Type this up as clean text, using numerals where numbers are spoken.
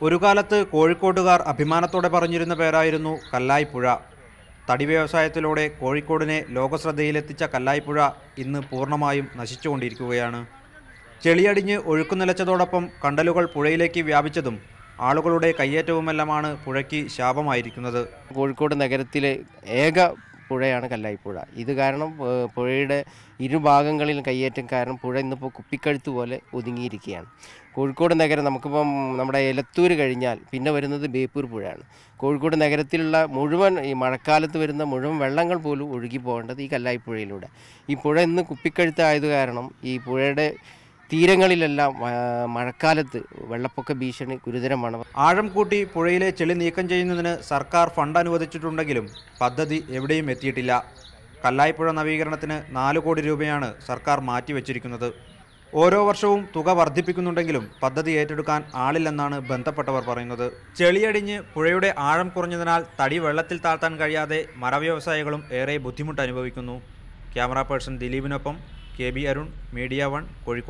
ഒരു കാലത്ത് കോഴിക്കോട്ടുകാർ അഭിമാനത്തോടെ പറഞ്ഞിരുന്ന പേരായിരുന്നു കല്ലായിപ്പുഴ. തടി വ്യവസായത്തിലൂടെ കോഴിക്കോടിനെ ലോകശ്രദ്ധയിലെത്തിച്ച കല്ലായിപ്പുഴ ഇന്ന് പൂർണ്ണമായും നശിച്ചുകൊണ്ടിരിക്കുകയാണ്. ചെളിയടിഞ്ഞ് ഒഴുക്കു നിലച്ചതോടൊപ്പം കണ്ടലുകൾ പുഴയിലേക്ക് വ്യാപിച്ചതും ആളുകളുടെ കയ്യേറ്റവുമെല്ലാമാണ് പുഴയ്ക്ക് ശാപമായിരിക്കുന്നത്. കോഴിക്കോട് നഗരത്തിലെ ഏക പുഴയാണ് കല്ലായിപ്പുഴ. ഇത് കാരണം പുഴയുടെ ഇരുഭാഗങ്ങളിലും കയ്യേറ്റം കാരണം പുഴ ഇന്നിപ്പോൾ കുപ്പിക്കഴുത്ത് പോലെ ഒതുങ്ങിയിരിക്കുകയാണ്. കോഴിക്കോട് നഗരം നമുക്കിപ്പം നമ്മുടെ എലത്തൂർ കഴിഞ്ഞാൽ പിന്നെ വരുന്നത് ബേപ്പൂർ പുഴയാണ്. കോഴിക്കോട് നഗരത്തിലുള്ള മുഴുവൻ ഈ മഴക്കാലത്ത് വരുന്ന മുഴുവൻ വെള്ളങ്ങൾ പോലും ഒഴുകി പോകേണ്ടത് ഈ കല്ലായിപ്പുഴയിലൂടെ. ഈ പുഴ ഇന്ന് കുപ്പിക്കഴുത്തായത് കാരണം ഈ പുഴയുടെ തീരങ്ങളിലെല്ലാം മഴക്കാലത്ത് വെള്ളപ്പൊക്ക ഭീഷണി ഗുരുതരമാണ്. ആഴം കൂട്ടി പുഴയിലെ ചെളി നീക്കം ചെയ്യുന്നതിന് സർക്കാർ ഫണ്ട് അനുവദിച്ചിട്ടുണ്ടെങ്കിലും പദ്ധതി എവിടെയും എത്തിയിട്ടില്ല. കല്ലായിപ്പുഴ നവീകരണത്തിന് 4 കോടി രൂപയാണ് സർക്കാർ മാറ്റിവെച്ചിരിക്കുന്നത്. ഓരോ വർഷവും തുക വർദ്ധിപ്പിക്കുന്നുണ്ടെങ്കിലും പദ്ധതി ഏറ്റെടുക്കാൻ ആളില്ലെന്നാണ് ബന്ധപ്പെട്ടവർ പറയുന്നത്. ചെളിയടിഞ്ഞ് പുഴയുടെ ആഴം കുറഞ്ഞതിനാൽ തടി വെള്ളത്തിൽ താഴ്ത്താൻ കഴിയാതെ മരവ്യവസായികളും ഏറെ ബുദ്ധിമുട്ട് അനുഭവിക്കുന്നു. ക്യാമറ പേഴ്സൺ ദിലീപിനൊപ്പം KB അരുൺ, മീഡിയ 1, കോഴിക്കോട്.